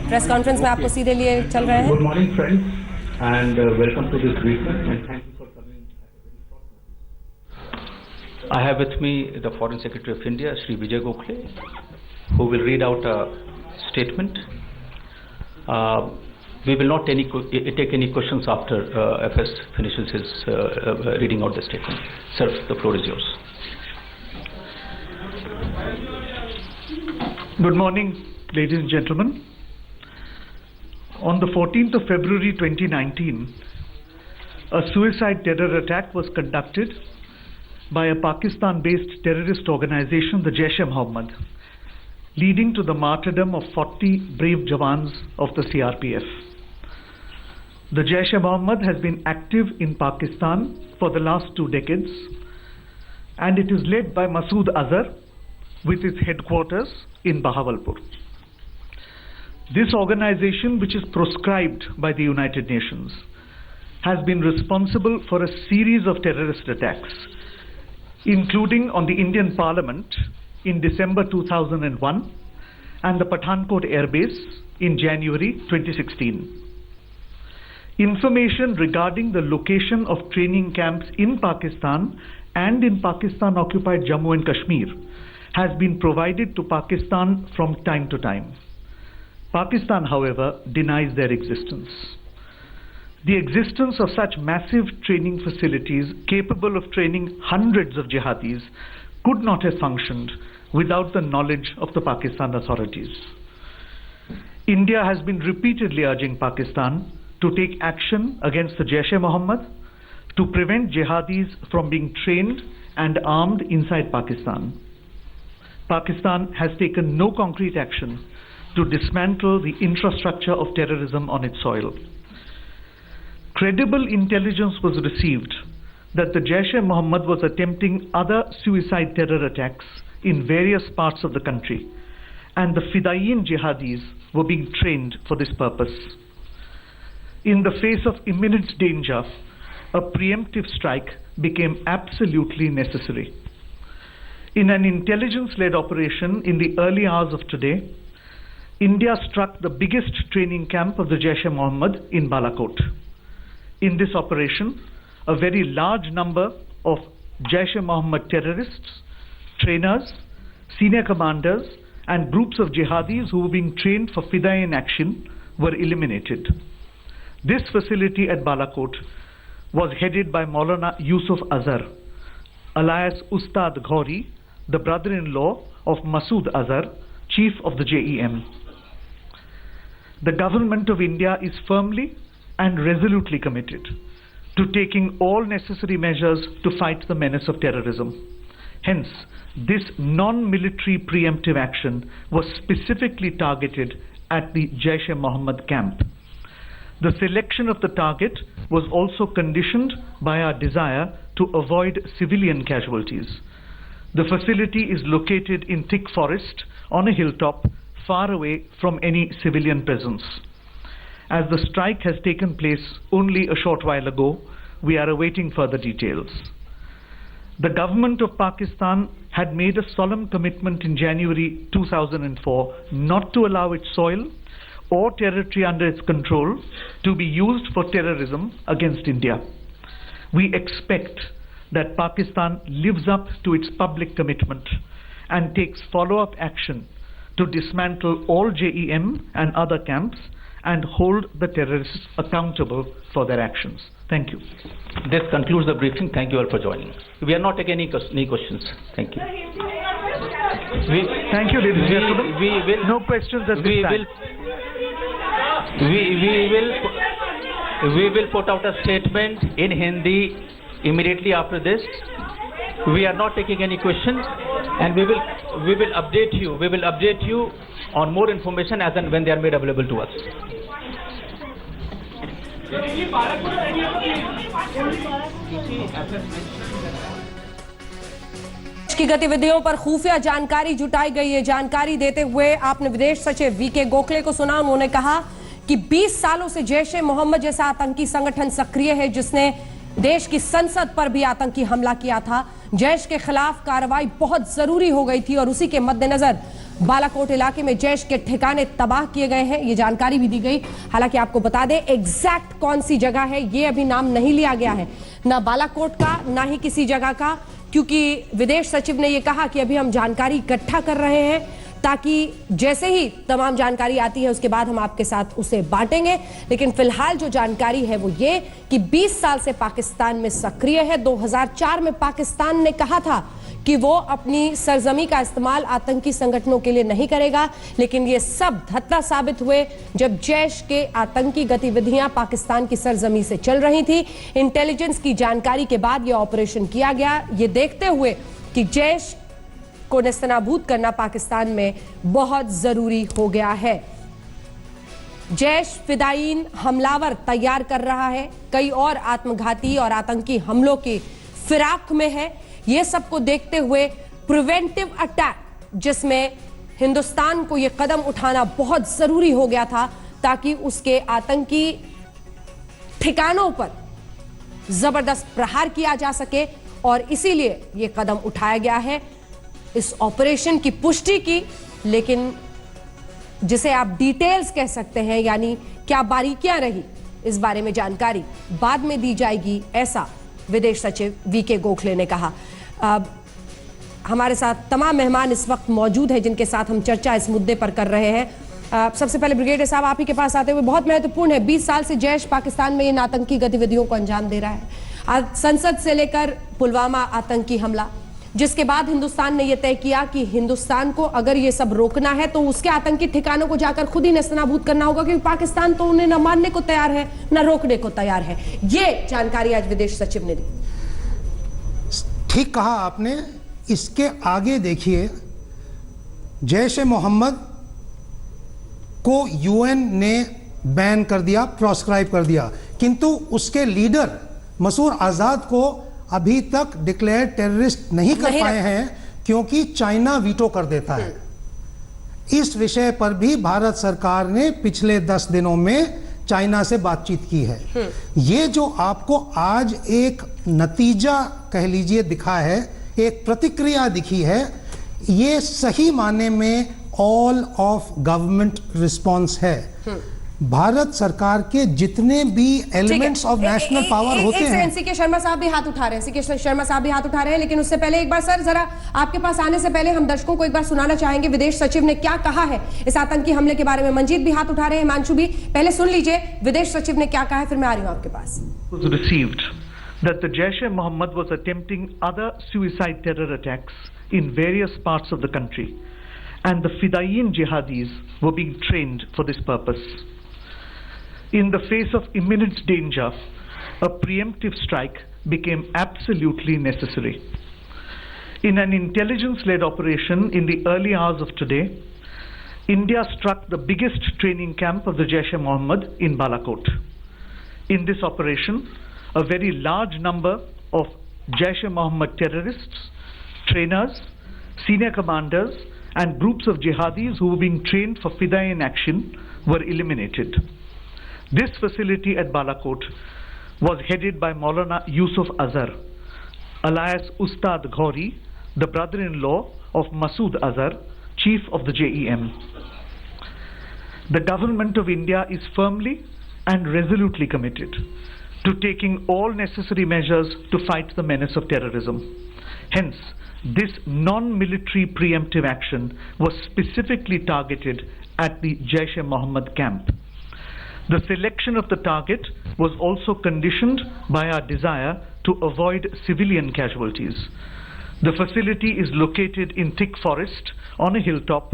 Press conference में आपको सीधे लिए चल रहे हैं। Good morning friends and welcome to this briefing and thank you for coming. I have with me the Foreign Secretary of India, Shri Vijay Gokhale, who will read out a statement. We will not take any questions after FS finishes his reading out the statement. Sir, the floor is yours. Good morning, ladies and gentlemen. On the 14th of February 2019, a suicide terror attack was conducted by a Pakistan-based terrorist organization, the Jaish-e-Mohammed, leading to the martyrdom of 40 brave Jawans of the CRPF. The Jaish-e-Mohammed has been active in Pakistan for the last 2 decades, and it is led by Masood Azhar with its headquarters in Bahawalpur. This organization, which is proscribed by the United Nations, has been responsible for a series of terrorist attacks, including on the Indian Parliament in December 2001 and the Pathankot Air Base in January 2016. Information regarding the location of training camps in Pakistan and in Pakistan-occupied Jammu and Kashmir has been provided to Pakistan from time to time. Pakistan, however, denies their existence. The existence of such massive training facilities capable of training hundreds of jihadis could not have functioned without the knowledge of the Pakistan authorities. India has been repeatedly urging Pakistan to take action against the Jaish-e-Mohammed to prevent jihadis from being trained and armed inside Pakistan. Pakistan has taken no concrete action to dismantle the infrastructure of terrorism on its soil. Credible intelligence was received that the Jaish-e-Mohammed was attempting other suicide terror attacks in various parts of the country, and the Fidaiyin jihadis were being trained for this purpose. In the face of imminent danger, a preemptive strike became absolutely necessary. In an intelligence-led operation in the early hours of today, India struck the biggest training camp of the Jaish-e-Mohammed in Balakot. In this operation, a very large number of Jaish-e-Mohammed terrorists, trainers, senior commanders, and groups of jihadis who were being trained for Fidaiyin action were eliminated. This facility at Balakot was headed by Maulana Yusuf Azhar, alias Ustad Ghori, the brother-in-law of Masood Azhar, chief of the JEM. The government of India is firmly and resolutely committed to taking all necessary measures to fight the menace of terrorism. Hence, this non-military preemptive action was specifically targeted at the Jaish-e-Mohammed camp. The selection of the target was also conditioned by our desire to avoid civilian casualties. The facility is located in thick forest on a hilltop far away from any civilian presence. As the strike has taken place only a short while ago, we are awaiting further details. The government of Pakistan had made a solemn commitment in January 2004 not to allow its soil or territory under its control to be used for terrorism against India. We expect that Pakistan lives up to its public commitment and takes follow-up action to dismantle all JEM and other camps and hold the terrorists accountable for their actions. Thank you. This concludes the briefing. Thank you all for joining. We are not taking any questions. Thank you. Thank you, ladies and gentlemen. We will. No questions at this time. We will put out a statement in Hindi immediately after this. We are not taking any questions, and we will update you. We will update you on more information as and when they are made available to us. की गतिविधियों पर खुफिया जानकारी जुटाई गई है। जानकारी देते हुए आपने विदेश सचिव वीके गोखले को सुना। उन्होंने कहा कि 20 सालों से जैश-ए-मोहम्मद जैसा आतंकी संगठन सक्रिय है, जिसने देश की संसद पर भी आतंकी हमला किया था। जैश के खिलाफ कार्रवाई बहुत जरूरी हो गई थी और उसी के मद्देनजर बालाकोट इलाके में जैश के ठिकाने तबाह किए गए हैं, ये जानकारी भी दी गई। हालांकि आपको बता दें एग्जैक्ट कौन सी जगह है ये अभी नाम नहीं लिया गया है, ना बालाकोट का ना ही किसी जगह का, क्योंकि विदेश सचिव ने यह कहा कि अभी हम जानकारी इकट्ठा कर रहे हैं ताकि जैसे ही तमाम जानकारी आती है उसके बाद हम आपके साथ उसे बांटेंगे। लेकिन फिलहाल जो जानकारी है वो ये कि 20 साल से पाकिस्तान में सक्रिय है। 2004 में पाकिस्तान ने कहा था कि वो अपनी सरजमी का इस्तेमाल आतंकी संगठनों के लिए नहीं करेगा, लेकिन ये सब धत्ता साबित हुए जब जैश के आतंकी गतिविधियां पाकिस्तान की सरजमी से चल रही थी। इंटेलिजेंस की जानकारी के बाद ये ऑपरेशन किया गया, ये देखते हुए कि जैश को नेस्तनाबूद करना पाकिस्तान में बहुत जरूरी हो गया है। जैश फिदायीन हमलावर तैयार कर रहा है, कई और आत्मघाती और आतंकी हमलों की फिराक में है। यह सबको देखते हुए प्रिवेंटिव अटैक, जिसमें हिंदुस्तान को यह कदम उठाना बहुत जरूरी हो गया था ताकि उसके आतंकी ठिकानों पर जबरदस्त प्रहार किया जा सके, और इसीलिए यह कदम उठाया गया है। इस ऑपरेशन की पुष्टि की, लेकिन जिसे आप डिटेल्स कह सकते हैं, यानी क्या बारीकियां रही, इस बारे में जानकारी बाद में दी जाएगी, ऐसा विदेश सचिव वीके गोखले ने कहा। हमारे साथ तमाम मेहमान इस वक्त मौजूद हैं जिनके साथ हम चर्चा इस मुद्दे पर कर रहे हैं। सबसे पहले ब्रिगेडियर साहब आप ही के पास आते हुए, बहुत महत्वपूर्ण है, 20 साल से जैश पाकिस्तान में इन आतंकी गतिविधियों को अंजाम दे रहा है। आज संसद से लेकर पुलवामा आतंकी हमला, जिसके बाद हिंदुस्तान ने यह तय किया कि हिंदुस्तान को अगर यह सब रोकना है तो उसके आतंकी ठिकानों को जाकर खुद ही नेस्तनाबूद करना होगा, क्योंकि पाकिस्तान तो उन्हें न मानने को तैयार है न रोकने को तैयार है। यह जानकारी आज विदेश सचिव ने दी। ठीक कहा आपने। इसके आगे देखिए, जैश ए मोहम्मद को यूएन ने बैन कर दिया, प्रोस्क्राइब कर दिया, किंतु उसके लीडर मसूद आजाद को अभी तक डिक्लेयर टेररिस्ट नहीं कर पाए हैं, क्योंकि चाइना वीटो कर देता है। इस विषय पर भी भारत सरकार ने पिछले 10 दिनों में चाइना से बातचीत की है। ये जो आपको आज एक नतीजा कह लीजिए दिखा है, एक प्रतिक्रिया दिखी है, ये सही माने में ऑल ऑफ गवर्नमेंट रिस्पॉन्स है। भारत सरकार के जितने भी एलिमेंट्स ऑफ नेशनल पावर होते हैं। सीके शर्मा साहब भी हाथ उठा रहे हैं, सीके शर्मा साहब भी हाथ उठा रहे हैं, लेकिन उससे पहले एक बार सर जरा आपके पास आने से पहले हम दर्शकों को एक बार सुनाना चाहेंगे विदेश सचिव ने क्या कहा है इस आतंकी हमले के बारे में। मंजीत भी हाथ उठा रहे हैं, हिमांशु भी, पहले सुन लीजिए विदेश सचिव ने क्या कहा है, फिर मैं आ रही हूं आपके पास। Received that the Jaish-e-Mohammed was attempting other suicide terror attacks in various parts of the country, and the Fidayin jihadis were being trained for this purpose. In the face of imminent danger, a preemptive strike became absolutely necessary. In an intelligence-led operation in the early hours of today, India struck the biggest training camp of the Jaish-e-Mohammed in Balakot. In this operation, a very large number of Jaish-e-Mohammed terrorists, trainers, senior commanders, and groups of jihadis who were being trained for Fidayin action were eliminated. This facility at Balakot was headed by Maulana Yusuf Azhar, alias Ustad Ghori, the brother-in-law of Masood Azhar, chief of the JEM. The government of India is firmly and resolutely committed to taking all necessary measures to fight the menace of terrorism. Hence, this non-military preemptive action was specifically targeted at the Jaish-e-Mohammed camp. The selection of the target was also conditioned by our desire to avoid civilian casualties. The facility is located in thick forest on a hilltop.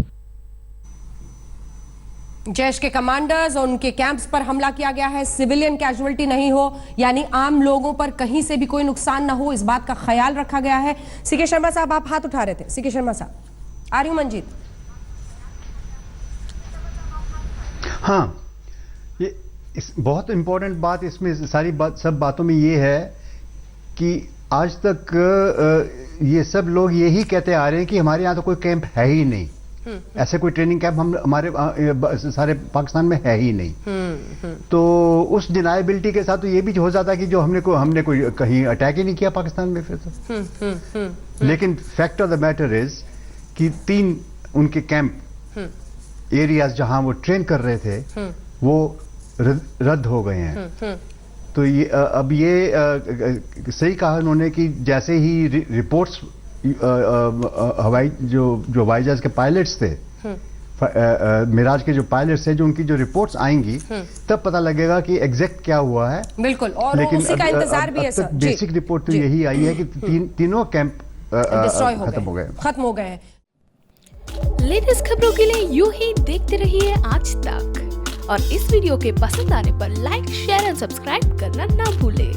Jaish के commanders और उनके camps पर हमला किया गया है, civilian casualty नहीं हो, यानी आम लोगों पर कहीं से भी कोई नुकसान ना हो, इस बात का ख्याल रखा गया है। सीके शर्मा साहब आप हाथ उठा रहे थे, सीके शर्मा साहब आ रही हूं। मंजीत, हाँ, ये बहुत इंपॉर्टेंट बात इसमें सब बातों में ये है कि आज तक ये सब लोग यही कहते आ रहे हैं कि हमारे यहाँ तो कोई कैंप है ही नहीं, ऐसे कोई ट्रेनिंग कैंप हमारे सारे पाकिस्तान में है ही नहीं। तो उस डिनायबिलिटी के साथ तो ये भी हो जाता है कि जो हमने कोई कहीं अटैक ही नहीं किया पाकिस्तान में फिर तो। लेकिन fact of the matter is कि 3 उनके कैंप एरियाज जहां वो ट्रेन कर रहे थे वो रद्द हो गए हैं। तो ये अब ये सही कहा उन्होंने कि जैसे ही रिपोर्ट्स हवाई जो हवाई जहाज के पायलट्स थे, मिराज के जो पायलट्स थे, जो उनकी जो रिपोर्ट्स आएंगी तब पता लगेगा कि एग्जैक्ट क्या हुआ है। बिल्कुल, और उसी का इंतजार भी है सर। बेसिक रिपोर्ट तो यही आई है कि तीनों कैंप खत्म हो गए। लेटेस्ट खबरों के लिए यूं ही देखते रहिए आज तक, और इस वीडियो के पसंद आने पर लाइक, शेयर एंड सब्सक्राइब करना ना भूलें।